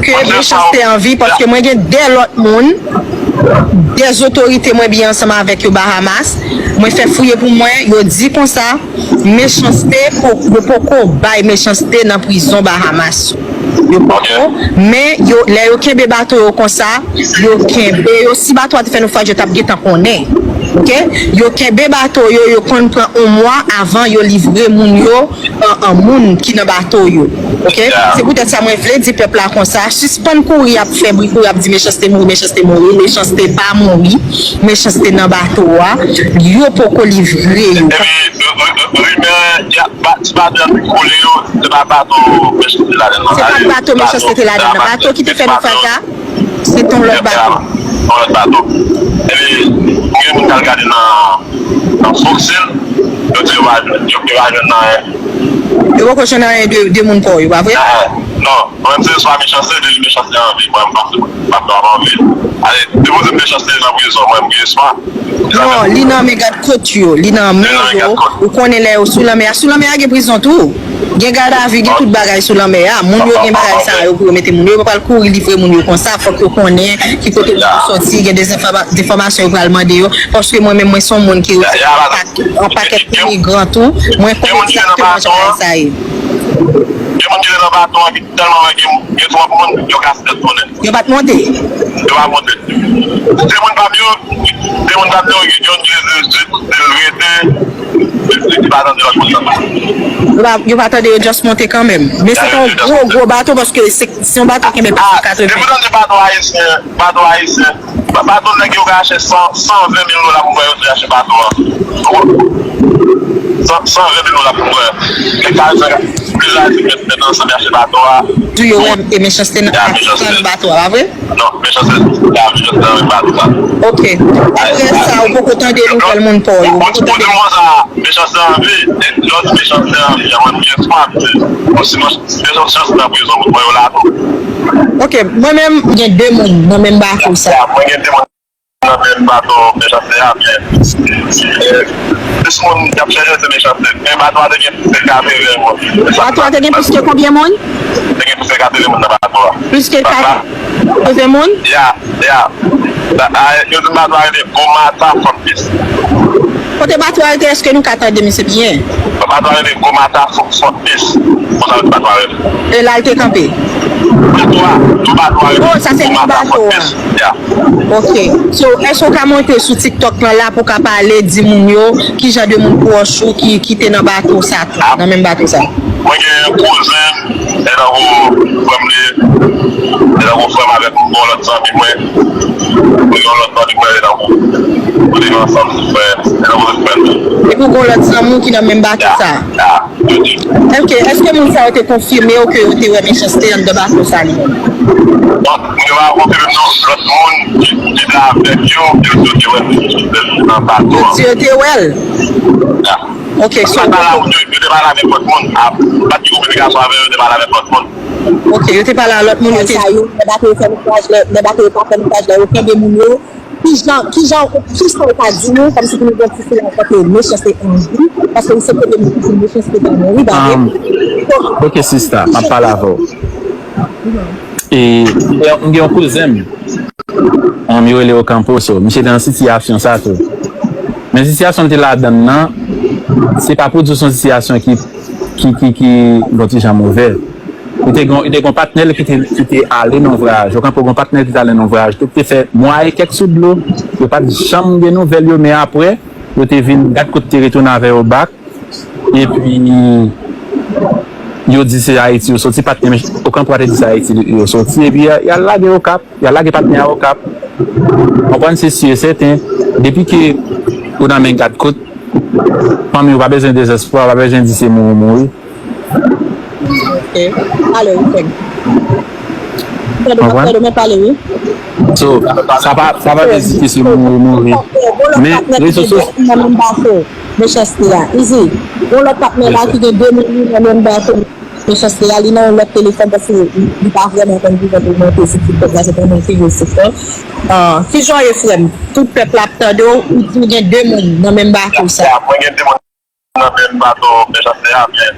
que méchanceté en vie parce que moi j'ai des autres monde des autorités moi bien ensemble avec yo Bahamas moi fait fouiller pour moi yo dit comme ça méchanceté pour bail méchanceté dans prison Bahamas yo mais yo les yo kembe bateau yo comme ça yo kembe yo si bateau a fait nous faire je t'a bien connaît. OK yo kembe bateau yo prend un mois avant yo livrer moun yo un moun qui dans bateau yo. OK c'est peut-être ça moi vle dire peuple là comme ça suspend courir a faire bruit pour a dire méchanceté méchanceté pas mourir méchanceté dans bateau yo pour ko livrer yo. C'est pas bateau méchanceté là-dedans bateau qui te fait nous faire c'est ton l'autre bateau. L'autre bateau. Et puis, on a regardé dans Foxil, vous avez de mon corps, pas vrai? Non, même si c'est pas méchanceté, de méchanceté en vie, moi, pas en vie. Allez, de vous méchanceté dans la prison, moi, je pas. Non, l'ina méga de côte, l'ina méga, vous connaissez les sous la mer, il y a prison tout. Il y a garde à vue, il y a tout bagage sous la mer. Mon yo gen bagage ça, vous mettez mon yo, pas le courir livrer mon yo comme ça, faut que vous connaissez qui côté sortir, il y a des informations pour demander yo parce que moi même moi son monde qui en paquet de migrants tout, moi comment exactement ça y est. Il y a des gens qui sont tellement qui sont pas monde qui casse tête monnaie. Il va te monter. Il va monter. Des gens pas mieux, des gens pas mieux qui il va attendre juste monter quand même. Mais c'est un gros bateau parce que c'est un bateau qui met pas 80. Je vous donne des bateaux haïtiens. Bateau qui ont acheté 120 000 $ pour acheter bateau. 120 000 $ pour les cas déjà maintenant ça acheter bateau. Tu es méchanceté dans le bateau, pas vrai? Non, méchanceté dans le bateau. OK. Après ça, on peut attendre le monde pour vous. Moi ça méchanceté en vie, l'autre méchanceté en vie, on bien smart. Sinon les autres chances dans prison pour moi là. OK, moi-même il y a deux monde dans même bateau ça. Moi il y a deux monde dans même bateau méchanceté bien. Ce monde qui a cherché ce méchanceté. Mais bateau a gagné plus que 40 monde. Bateau a gagné plus que combien de monde? Gagné plus que 40 monde dans bateau. Plus que 40 monde? Yeah. Yo dis bateau a gagné Gomata Fortis. Côté bateau arrêté, est-ce que nous attendons, mais c'est bien? Bateau a gagné Gomata Fortis. Et là, il était campé? Oh, ça c'est le bateau. OK. So, est-ce qu'on peut monter sur TikTok là pour parler de moun qui genre de moun proche qui était dans le bateau ça, dans le même bateau ça? Moi, j'ai un cousin, elle a frère avec l'autre ami, moi, l'autre ami, elle est ensemble, et pour l'autre ami qui est dans le même bateau ça? OK. Est-ce que moun ça a été confirmé ou que vous avez méchanceté dans le bateau ça? Donc, on va confirmer l'autre monde qui est là avec vous, qui est dans le bateau. Tu étais well? OK, so OK, yo te parle à l'autre monde, yo te le bateau fait le bateau pas fait page là, aucun des moun yo. Qui genre tout ça pas dit nous comme si nous identifier en fait méchanceté en vie parce que c'est que des méchanceté dans nous oui OK, sister, m'a parler avant. Et on a un cousin on m'a relé au campus, monsieur dans situation ça tout. Mais situation était là-dedans, c'est pas pour dire son situation qui est mauvais. Il était un partenaire qui était allé dans le voyage. Quand un partenaire qui était allé dans le voyage, tout était fait moi et quelques sous de l'eau. Il n'y a pas de chambre de nouvelles, mais après, il était venu de côté retourner vers le bac. Et puis, il a dit c'est Haïti, il a sorti partenaire, aucun partenaire dit c'est Haïti, il a sorti. Et puis, il a lagué au cap, il a lagué partenaire au cap. On prend c'est sûr, certain. Depuis que on a mis 4 côtes, on n'a pas besoin de désespoir, on n'a pas besoin de dire c'est mourir. OK. Allez, OK. So, ça va hésiter sur mourir. Mais les sociaux. Méchanceté là. Easy. On l'a partenaire là qui est 2 minutes dans le même bateau. Méchanceté là, il a un téléphone parce qu'il n'est pas vraiment comme vous avez monté sur TikTok là, c'est vraiment qui veut se faire. Si j'en ai fait, tout peuple a perdu, il y a 2 minutes dans le même bateau ça. Moi, il y a 2 minutes dans le même bateau, méchanceté là, bien.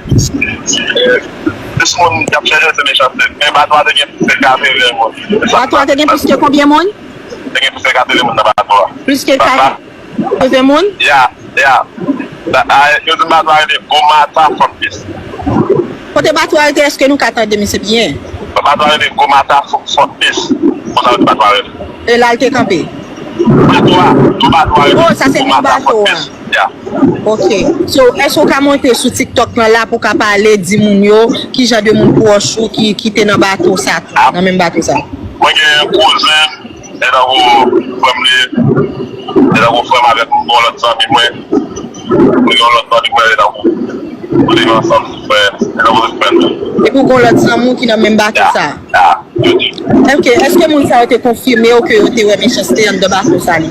plus moun kap chèche se méchanceté. Men bateau a te gen plus que 80 moun. Bateau a te gen plus que combien moun? Te gen plus que 80 moun nan bateau a. Plus que 80 moun? Ya. Yo di bateau a te Gomata Fort Peace. Kote bateau a te, eske nou katande mi se bien? Bateau a te Gomata Fort Peace. Kon sa yo di bateau a te. E la te kampe? Bateau a te Oh, ça c'est Gomata bateau, Fort Peace. Ya. Ok, so esko ka monte sou TikTok nan la pou ka pale di moun yo ki jan de moun proche ou ki te nan bateau sa, nan men bateau sa? Mwen gen kouzen, e da wou fèm avèk moun bon lot san di mwen. Mwen gen lot san di mwen e da wou li ansan fè, e da wou fèm. E pou kon lot san moun ki nan men bateau sa? Ya, yo di. Ok, eske moun sa yo te konfirme ou ke yo te wè méchanceté an de bateau sa li?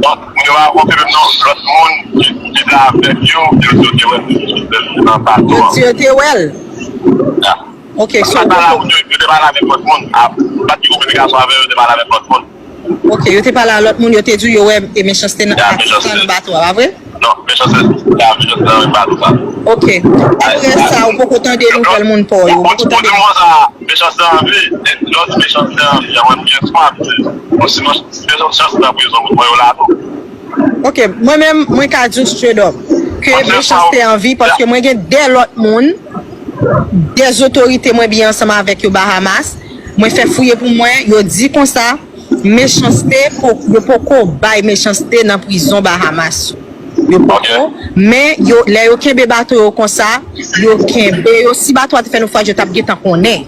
Don, mwen va konfirme nou, lot moun ki la avèk yo te wè nan bateau. Yo te wèl? Ya. Ok, so... Yo te bala avèk lot moun, bat ki komunikasyon avèk yo te bala avèk lot moun. Ok, yo te pala lot moun, yo te djou yo wè e méchanceté nan bateau, a vre? Non, méchanceté nan bateau sa. Ok, apre sa, ou pou kotan de nou kel moun pou yo? Bon, di moun sa, méchanceté an vi, lòt méchanceté an vi, yaman mwen swap, sinon, méchanceté an vi, yon moun yo la to. Ok, mwen ka djou straight up, ke méchanceté an vi, paske mwen gen de lot moun, des otorite mwen bi ansama avèk yo Bahamas, mwen fè fouye pou mwen, yo di kon sa, méchanceté, yo poko bay méchanceté nan prison Bahamas. Yo poko, men yo kenbe bato yo kon sa, yo kenbe, yo si bato a te fè nou fwa, yo tap gen tan konen.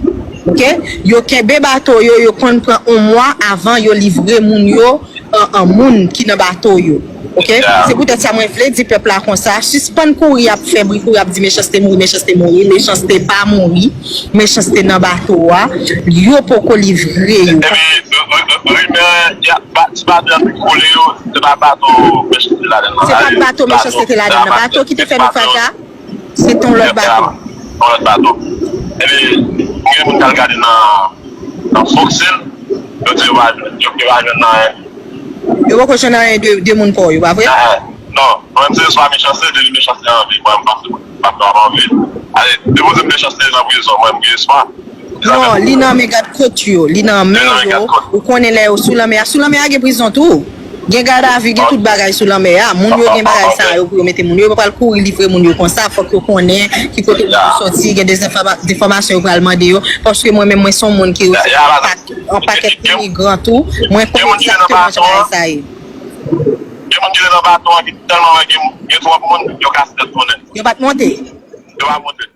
Ok? Yo kenbe bato yo, yo kon pran 1 mois avan yo livre moun yo, an moun ki nan bato yo. Ok? Se pou tèt sa mwen vle di pepla kon sa, suspend kouri ap febri, kouri ap di méchanceté mouri, méchanceté pa mouri, méchanceté nan bato wa, yo poko livre yo. Si bato yon koule yo, se pa bato méchanceté la den. Se pa bato méchanceté la den. Bato ki te fè nou fata, se ton lot bato. Ton lot bato. Mwen moun kal gade nan Foxil, yo te wajon nan Yo wako jen nan de moun pou yo, ba vre? Non, mwen se swa méchanceté, de li méchanceté an vi, mwen bato an vi. Ale, de moun se méchanceté nan prison, mwen mwen swa. Non, li nan me gade kote yo, li nan men yo, ou konen le yo sou la mer. Sou la mer gen prison tou. Gen gade avi, gen tout bagay sou la mer. Moun yo gen bagay sa yo pou yo mette moun yo. Yo pal kou livre moun yo kon sa, fok yo konen, ki kote yo sorti, gen des informasyon yo pral mande yo. Paske mwen son moun ki yo an paket immigrant tou, mwen kon exactement jan bagay sa yo. Gen moun ki le nan baton, ki telman gen 3 moun, yo kase det konen. Yo bat monte? Yo bat monte.